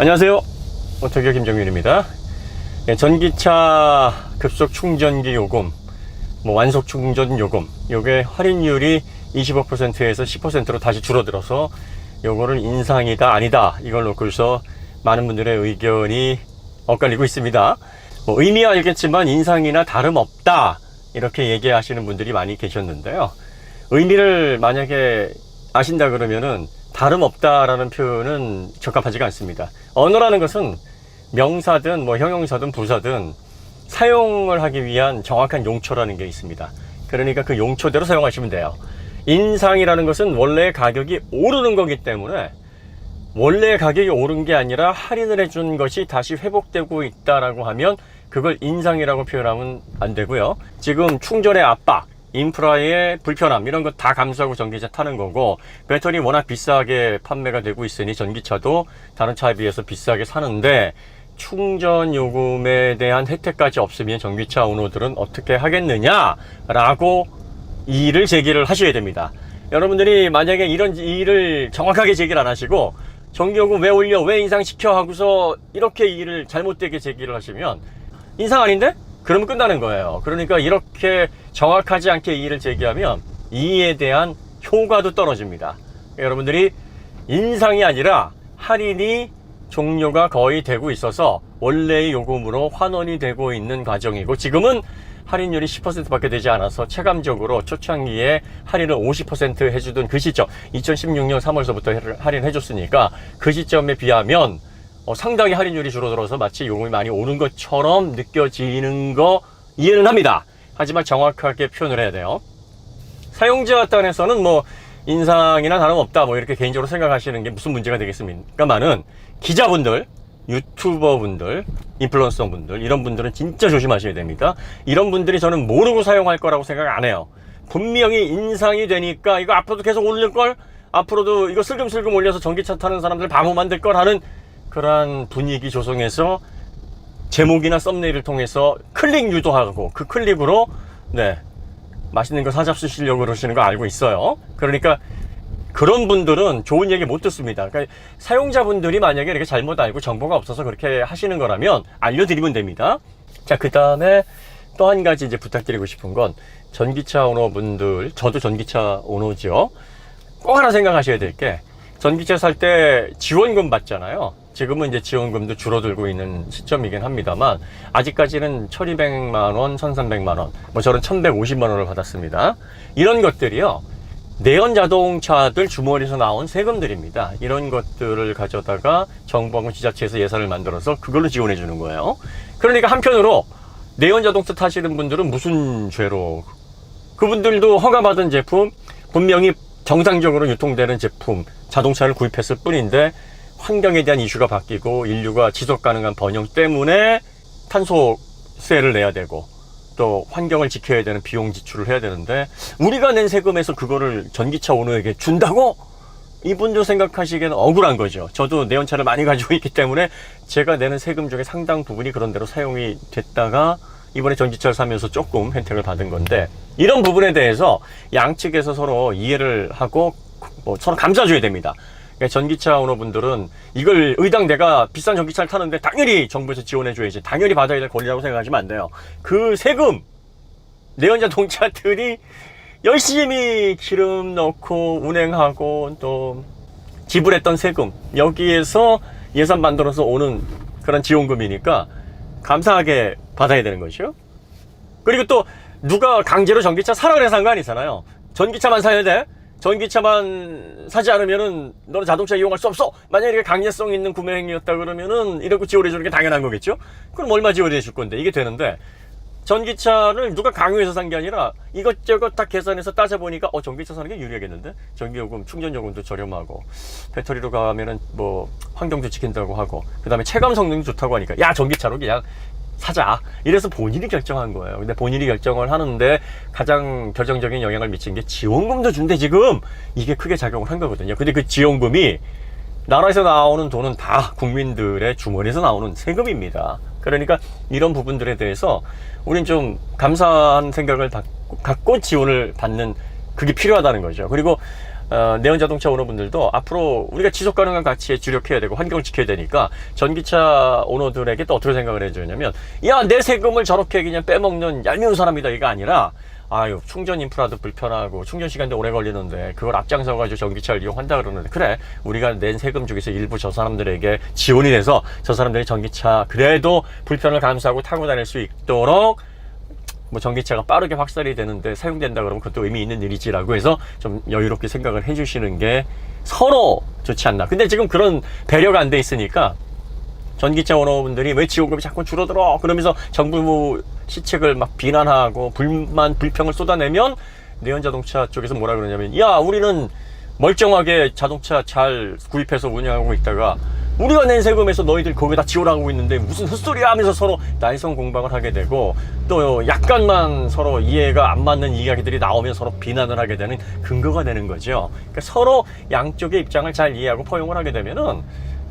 안녕하세요. 오토기어 김정윤입니다. 전기차 급속 충전기 요금, 완속 충전 요금, 요게 할인율이 25%에서 10%로 다시 줄어들어서 요거를 인상이다 아니다 이걸 놓고서 많은 분들의 의견이 엇갈리고 있습니다. 의미야 알겠지만 인상이나 다름없다 이렇게 얘기하시는 분들이 많이 계셨는데요. 의미를 만약에 아신다 그러면은 다름없다라는 표현은 적합하지가 않습니다. 언어라는 것은 명사든 형용사든 부사든 사용을 하기 위한 정확한 용초라는 게 있습니다. 그러니까 그 용초대로 사용하시면 돼요. 인상이라는 것은 원래 가격이 오르는 거기 때문에 원래 가격이 오른 게 아니라 할인을 해준 것이 다시 회복되고 있다라고 하면 그걸 인상이라고 표현하면 안 되고요. 지금 충전의 압박, 인프라의 불편함 이런 거 다 감수하고 전기차 타는 거고, 배터리 워낙 비싸게 판매가 되고 있으니 전기차도 다른 차에 비해서 비싸게 사는데 충전 요금에 대한 혜택까지 없으면 전기차 오너들은 어떻게 하겠느냐 라고 이의를 제기를 하셔야 됩니다. 여러분들이 만약에 이런 이의를 정확하게 제기를 안 하시고 전기요금 왜 올려 왜 인상시켜 하고서 이렇게 이의를 잘못되게 제기를 하시면 인상 아닌데? 그러면 끝나는 거예요. 그러니까 이렇게 정확하지 않게 이의를 제기하면 이의에 대한 효과도 떨어집니다. 여러분들이 인상이 아니라 할인이 종료가 거의 되고 있어서 원래의 요금으로 환원이 되고 있는 과정이고, 지금은 할인율이 10%밖에 되지 않아서 체감적으로 초창기에 할인을 50% 해주던 그 시점 2016년 3월서부터 할인해줬으니까 그 시점에 비하면 상당히 할인율이 줄어들어서 마치 요금이 많이 오른 것처럼 느껴지는 거 이해는 합니다. 하지만 정확하게 표현을 해야 돼요. 사용자 단에서는 인상이나 다름없다 이렇게 개인적으로 생각하시는 게 무슨 문제가 되겠습니까만은 기자분들, 유튜버분들, 인플루언서분들 이런 분들은 진짜 조심하셔야 됩니다. 이런 분들이 저는 모르고 사용할 거라고 생각 안 해요. 분명히 인상이 되니까 이거 앞으로도 계속 올릴걸, 앞으로도 이거 슬금슬금 올려서 전기차 타는 사람들 바보 만들걸 하는 그러한 분위기 조성해서 제목이나 썸네일을 통해서 클릭 유도하고 그 클릭으로 맛있는 거 사잡수시려고 그러시는 거 알고 있어요. 그러니까 그런 분들은 좋은 얘기 못 듣습니다. 그러니까 사용자분들이 만약에 이렇게 잘못 알고 정보가 없어서 그렇게 하시는 거라면 알려드리면 됩니다. 자, 그 다음에 또 한 가지 이제 부탁드리고 싶은 건, 전기차 오너분들, 저도 전기차 오너죠. 꼭 하나 생각하셔야 될 게, 전기차 살 때 지원금 받잖아요. 지금은 이제 지원금도 줄어들고 있는 시점이긴 합니다만 아직까지는 1200만원, 1300만원, 저는 1150만원을 받았습니다. 이런 것들이요, 내연 자동차들 주머니에서 나온 세금들입니다. 이런 것들을 가져다가 정부하고 지자체에서 예산을 만들어서 그걸로 지원해 주는 거예요. 그러니까 한편으로 내연 자동차 타시는 분들은 무슨 죄로, 그분들도 허가받은 제품, 분명히 정상적으로 유통되는 제품, 자동차를 구입했을 뿐인데 환경에 대한 이슈가 바뀌고 인류가 지속 가능한 번영 때문에 탄소세를 내야 되고 또 환경을 지켜야 되는 비용 지출을 해야 되는데 우리가 낸 세금에서 그거를 전기차 오너에게 준다고? 이분들 생각하시기에는 억울한 거죠. 저도 내연차를 많이 가지고 있기 때문에 제가 내는 세금 중에 상당 부분이 그런 대로 사용이 됐다가 이번에 전기차를 사면서 조금 혜택을 받은 건데, 이런 부분에 대해서 양측에서 서로 이해를 하고 서로 감싸줘야 됩니다. 그러니까 전기차 오너분들은 이걸 의당 내가 비싼 전기차를 타는데 당연히 정부에서 지원해줘야지, 당연히 받아야 될 권리라고 생각하시면 안 돼요. 그 세금, 내연자동차들이 열심히 기름 넣고 운행하고 또 지불했던 세금, 여기에서 예산 만들어서 오는 그런 지원금이니까 감사하게 받아야 되는 거죠. 그리고 또 누가 강제로 전기차 사라 그래서 산 거 아니잖아요. 전기차만 사야 돼? 전기차만 사지 않으면은 너는 자동차 이용할 수 없어. 만약에 이렇게 강제성 있는 구매 행위였다 그러면은 이렇게 지원해 주는 게 당연한 거겠죠. 그럼 얼마 지원해 줄 건데 이게 되는데, 전기차를 누가 강요해서 산 게 아니라 이것저것 다 계산해서 따져보니까 전기차 사는 게 유리하겠는데, 전기요금, 충전요금도 저렴하고 배터리로 가면은 환경도 지킨다고 하고 그 다음에 체감 성능이 좋다고 하니까 야, 전기차로 그냥 사자. 이래서 본인이 결정한 거예요. 근데 본인이 결정을 하는데 가장 결정적인 영향을 미친 게 지원금도 준대 지금. 이게 크게 작용을 한 거거든요. 근데 그 지원금이 나라에서 나오는 돈은 다 국민들의 주머니에서 나오는 세금입니다. 그러니까 이런 부분들에 대해서 우린 좀 감사한 생각을 갖고 지원을 받는, 그게 필요하다는 거죠. 그리고 내연 자동차 오너분들도 앞으로 우리가 지속 가능한 가치에 주력해야 되고 환경을 지켜야 되니까 전기차 오너들에게 또 어떻게 생각을 해주냐면, 야, 내 세금을 저렇게 그냥 빼먹는 얄미운 사람이다, 이가 아니라, 아유, 충전 인프라도 불편하고 충전 시간도 오래 걸리는데 그걸 앞장서 가지고 전기차를 이용한다 그러는데, 그래, 우리가 낸 세금 중에서 일부 저 사람들에게 지원이 돼서 저 사람들이 전기차 그래도 불편을 감수하고 타고 다닐 수 있도록 뭐 전기차가 빠르게 확산이 되는데 사용된다 그러면 그것도 의미 있는 일이지라고 해서 좀 여유롭게 생각을 해주시는 게 서로 좋지 않나. 근데 지금 그런 배려가 안 돼 있으니까 전기차 오너분들이 왜 지원금이 자꾸 줄어들어 그러면서 정부 시책을 막 비난하고 불평을 쏟아내면 내연자동차 쪽에서 뭐라 그러냐면, 야, 우리는 멀쩡하게 자동차 잘 구입해서 운영하고 있다가 우리가 낸 세금에서 너희들 거기다 지원하고 있는데 무슨 헛소리야 하면서 서로 날성 공방을 하게 되고, 또 약간만 서로 이해가 안 맞는 이야기들이 나오면 서로 비난을 하게 되는 근거가 되는 거죠. 그러니까 서로 양쪽의 입장을 잘 이해하고 포용을 하게 되면은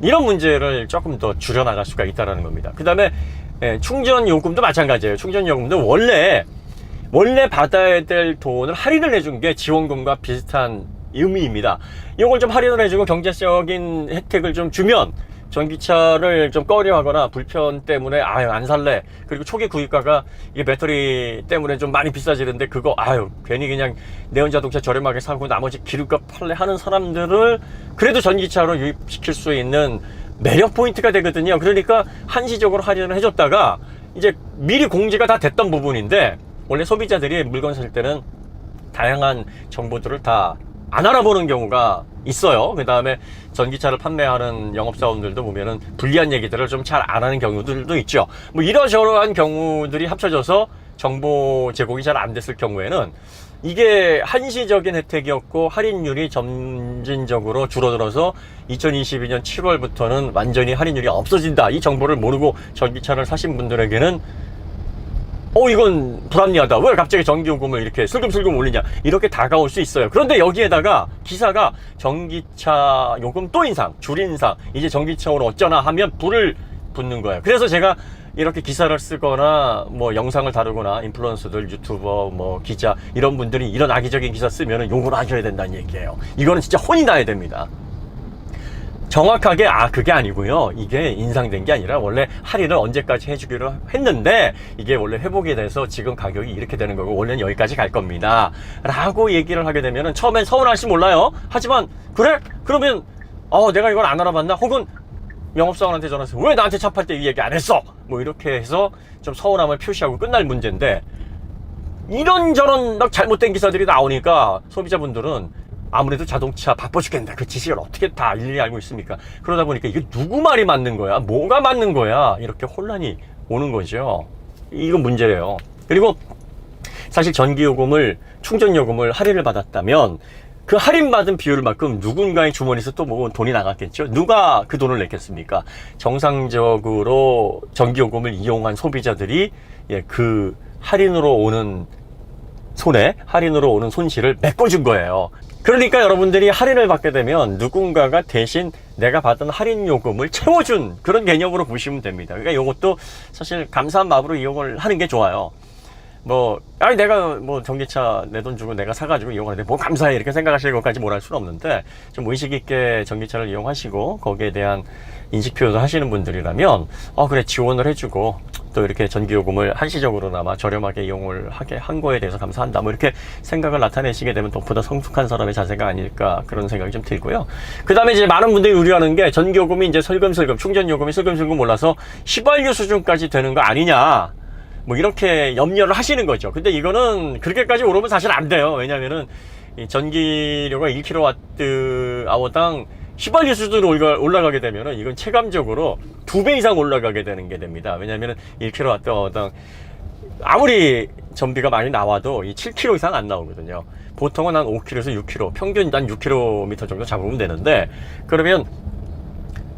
이런 문제를 조금 더 줄여나갈 수가 있다는 겁니다. 그 다음에 충전 요금도 마찬가지예요. 충전 요금도 원래 받아야 될 돈을 할인을 해준 게 지원금과 비슷한 의미입니다. 이걸 좀 할인을 해주고 경제적인 혜택을 좀 주면 전기차를 좀 꺼려하거나 불편 때문에 아유 안 살래, 그리고 초기 구입가가 이게 배터리 때문에 좀 많이 비싸지는데 그거 아유 괜히 그냥 내연자동차 저렴하게 사고 나머지 기름값 팔래 하는 사람들을 그래도 전기차로 유입시킬 수 있는 매력 포인트가 되거든요. 그러니까 한시적으로 할인을 해줬다가 이제 미리 공지가 다 됐던 부분인데, 원래 소비자들이 물건 살 때는 다양한 정보들을 다 안 알아보는 경우가 있어요. 그 다음에 전기차를 판매하는 영업사원들도 보면은 불리한 얘기들을 좀 잘 안 하는 경우들도 있죠. 뭐 이러저러한 경우들이 합쳐져서 정보 제공이 잘 안 됐을 경우에는 이게 한시적인 혜택이었고 할인율이 점진적으로 줄어들어서 2022년 7월부터는 완전히 할인율이 없어진다, 이 정보를 모르고 전기차를 사신 분들에게는 이건 불합리하다, 왜 갑자기 전기요금을 이렇게 슬금슬금 올리냐, 이렇게 다가올 수 있어요. 그런데 여기에다가 기사가 전기차 요금 또 인상, 줄 인상, 이제 전기차로 어쩌나 하면 불을 붙는 거예요. 그래서 제가 이렇게 기사를 쓰거나 뭐 영상을 다루거나 인플루언서들, 유튜버, 뭐 기자 이런 분들이 이런 악의적인 기사 쓰면은 욕을 하셔야 된다는 얘기예요. 이거는 진짜 혼이 나야 됩니다. 정확하게 그게 아니고요, 이게 인상된 게 아니라 원래 할인을 언제까지 해주기로 했는데 이게 원래 회복이 돼서 지금 가격이 이렇게 되는 거고 원래는 여기까지 갈 겁니다 라고 얘기를 하게 되면은 처음엔 서운할지 몰라요. 하지만 그래? 그러면 내가 이걸 안 알아봤나? 혹은 영업사원한테 전화해서 왜 나한테 차 팔 때 이 얘기 안 했어? 뭐 이렇게 해서 좀 서운함을 표시하고 끝날 문제인데, 이런저런 막 잘못된 기사들이 나오니까 소비자분들은 아무래도 자동차 바빠 죽겠는데 그 지식을 어떻게 다 일일이 알고 있습니까? 그러다 보니까 이게 누구 말이 맞는 거야? 뭐가 맞는 거야? 이렇게 혼란이 오는 거죠. 이건 문제예요. 그리고 사실 전기요금을, 충전요금을 할인을 받았다면 그 할인받은 비율만큼 누군가의 주머니에서 또 뭐 돈이 나갔겠죠. 누가 그 돈을 냈겠습니까? 정상적으로 전기요금을 이용한 소비자들이 그 할인으로 오는 손해, 할인으로 오는 손실을 메꿔준 거예요. 그러니까 여러분들이 할인을 받게 되면 누군가가 대신 내가 받은 할인 요금을 채워준 그런 개념으로 보시면 됩니다. 그러니까 이것도 사실 감사한 마음으로 이용을 하는 게 좋아요. 내가 뭐 전기차 내 돈 주고 내가 사가지고 이용하는데 뭐 감사해 이렇게 생각하실 것까지 뭘 할 수는 없는데, 좀 의식 있게 전기차를 이용하시고 거기에 대한 인식 표현을 하시는 분들이라면 그래, 지원을 해주고 또 이렇게 전기요금을 한시적으로나마 저렴하게 이용을 하게 한 거에 대해서 감사한다, 뭐 이렇게 생각을 나타내시게 되면 더 보다 성숙한 사람의 자세가 아닐까, 그런 생각이 좀 들고요. 그 다음에 이제 많은 분들이 우려하는 게 전기요금이 이제 슬금슬금, 충전요금이 슬금슬금 올라서 휘발유 수준까지 되는 거 아니냐, 뭐 이렇게 염려를 하시는 거죠. 근데 이거는 그렇게까지 오르면 사실 안 돼요. 왜냐면은 이 전기료가 1kWh당 휘발유 수준으로 올라가게 되면은 이건 체감적으로 2배 이상 올라가게 되는 게 됩니다. 왜냐면은 1kWh당 아무리 전비가 많이 나와도 이 7km 이상 안 나오거든요. 보통은 한 5km에서 6km, 평균 한 6km 정도 잡으면 되는데, 그러면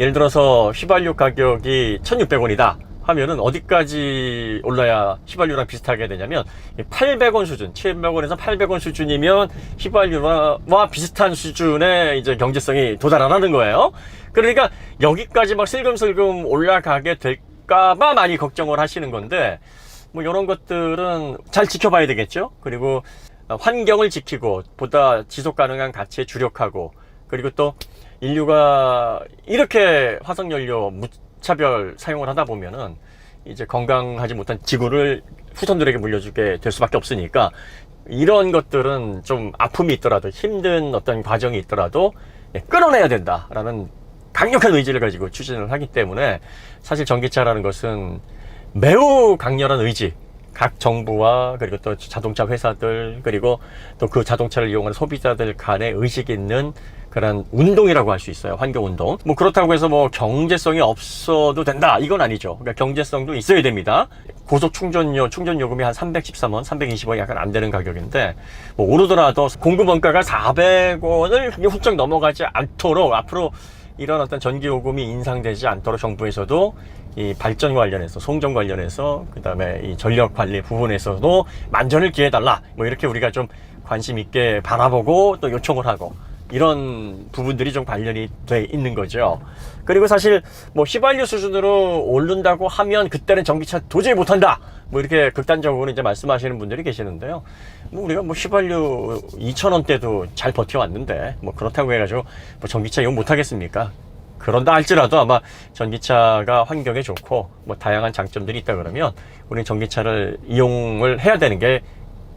예를 들어서 휘발유 가격이 1,600원이다 하면은 어디까지 올라야 휘발유랑 비슷하게 되냐면 800원 수준, 700원에서 800원 수준이면 휘발유와 비슷한 수준의 이제 경제성이 도달하는 거예요. 그러니까 여기까지 막 슬금슬금 올라가게 될까봐 많이 걱정을 하시는 건데, 뭐 이런 것들은 잘 지켜봐야 되겠죠. 그리고 환경을 지키고 보다 지속 가능한 가치에 주력하고, 그리고 또 인류가 이렇게 화석연료 무차별 사용을 하다 보면은 이제 건강하지 못한 지구를 후손들에게 물려주게 될 수밖에 없으니까, 이런 것들은 좀 아픔이 있더라도, 힘든 어떤 과정이 있더라도 끊어내야 된다라는 강력한 의지를 가지고 추진을 하기 때문에, 사실 전기차라는 것은 매우 강렬한 의지, 각 정부와 그리고 또 자동차 회사들, 그리고 또 그 자동차를 이용하는 소비자들 간의 의식이 있는 그런 운동이라고 할 수 있어요. 환경운동. 뭐 그렇다고 해서 뭐 경제성이 없어도 된다, 이건 아니죠. 그러니까 경제성도 있어야 됩니다. 고속 충전 요금이 한 313원, 320원 약간 안 되는 가격인데, 뭐 오르더라도 공급 원가가 400원을 훌쩍 넘어가지 않도록, 앞으로 이런 어떤 전기 요금이 인상되지 않도록 정부에서도 이 발전 관련해서, 송전 관련해서, 그 다음에 이 전력 관리 부분에서도 만전을 기해달라, 뭐 이렇게 우리가 좀 관심 있게 바라보고 또 요청을 하고, 이런 부분들이 좀 관련이 돼 있는 거죠. 그리고 사실 뭐 휘발유 수준으로 오른다고 하면 그때는 전기차 도저히 못한다, 뭐 이렇게 극단적으로 이제 말씀하시는 분들이 계시는데요. 뭐 우리가 뭐 휘발유 2,000원대도 잘 버텨왔는데, 뭐 그렇다고 해가지고 뭐 전기차 이용 못하겠습니까? 그런다 할지라도 아마 전기차가 환경에 좋고 뭐 다양한 장점들이 있다 그러면 우리는 전기차를 이용을 해야 되는 게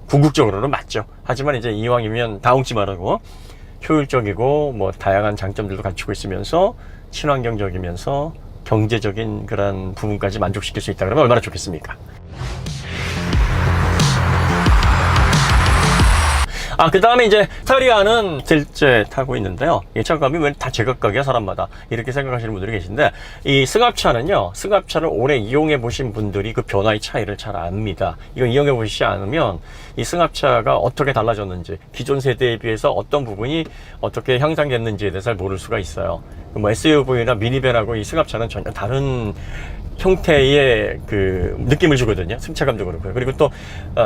궁극적으로는 맞죠. 하지만 이제 이왕이면 다홍치 말하고 효율적이고 뭐 다양한 장점들도 갖추고 있으면서 친환경적이면서 경제적인 그런 부분까지 만족시킬 수 있다 그러면 얼마나 좋겠습니까? 그 다음에 이제 스타리아는 들째 타고 있는데요. 이 차감이 왜 다 제각각이야 사람마다, 이렇게 생각하시는 분들이 계신데, 이 승합차는요, 승합차를 오래 이용해 보신 분들이 그 변화의 차이를 잘 압니다. 이거 이용해 보시지 않으면 이 승합차가 어떻게 달라졌는지, 기존 세대에 비해서 어떤 부분이 어떻게 향상됐는지에 대해서 잘 모를 수가 있어요. 뭐 SUV나 미니밴하고 이 승합차는 전혀 다른 형태의 그 느낌을 주거든요. 승차감도 그렇고요. 그리고 또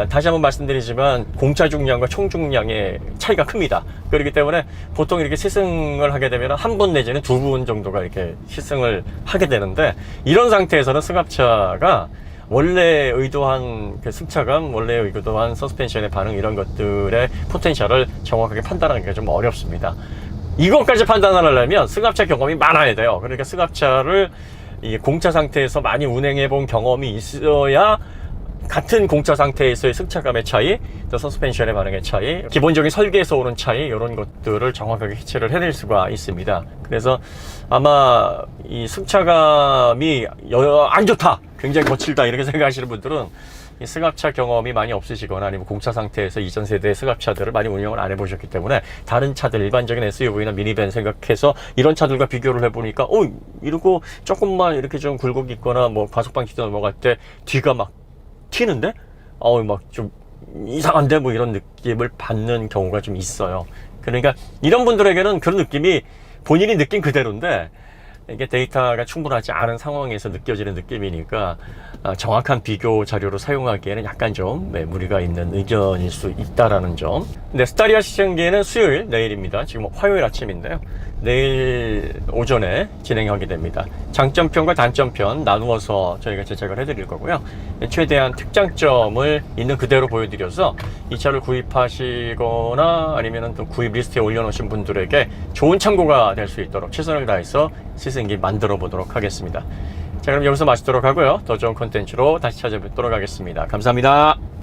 다시 한번 말씀드리지만 공차 중량과 총 중량의 차이가 큽니다. 그렇기 때문에 보통 이렇게 시승을 하게 되면 한 분 내지는 두 분 정도가 이렇게 시승을 하게 되는데, 이런 상태에서는 승합차가 원래 의도한 그 승차감, 원래 의도한 서스펜션의 반응, 이런 것들의 포텐셜을 정확하게 판단하기가 좀 어렵습니다. 이것까지 판단을 하려면 승합차 경험이 많아야 돼요. 그러니까 승합차를 이 공차 상태에서 많이 운행해 본 경험이 있어야 같은 공차 상태에서의 승차감의 차이, 또 서스펜션의 반응의 차이, 기본적인 설계에서 오는 차이, 이런 것들을 정확하게 캐치를 해낼 수가 있습니다. 그래서 아마 이 승차감이 안 좋다, 굉장히 거칠다, 이렇게 생각하시는 분들은 이 승합차 경험이 많이 없으시거나 아니면 공차 상태에서 이전 세대의 승합차들을 많이 운영을 안 해보셨기 때문에, 다른 차들, 일반적인 SUV나 미니밴 생각해서 이런 차들과 비교를 해보니까 이러고 조금만 이렇게 좀 굴곡이 있거나 뭐 과속방지도 넘어갈 때 뒤가 막 튀는데 막 좀 이상한데, 뭐 이런 느낌을 받는 경우가 좀 있어요. 그러니까 이런 분들에게는 그런 느낌이 본인이 느낀 그대로인데, 이게 데이터가 충분하지 않은 상황에서 느껴지는 느낌이니까 정확한 비교 자료로 사용하기에는 약간 좀 무리가 있는 의견일 수 있다라는 점. 근데 스타리아 시승기는 수요일, 내일입니다. 지금 화요일 아침인데요. 내일 오전에 진행하게 됩니다. 장점편과 단점편 나누어서 저희가 제작을 해드릴 거고요. 최대한 특장점을 있는 그대로 보여드려서 이 차를 구입하시거나 아니면 또 구입 리스트에 올려놓으신 분들에게 좋은 참고가 될 수 있도록 최선을 다해서 시승기 만들어 보도록 하겠습니다. 자, 그럼 여기서 마치도록 하고요. 더 좋은 콘텐츠로 다시 찾아뵙도록 하겠습니다. 감사합니다.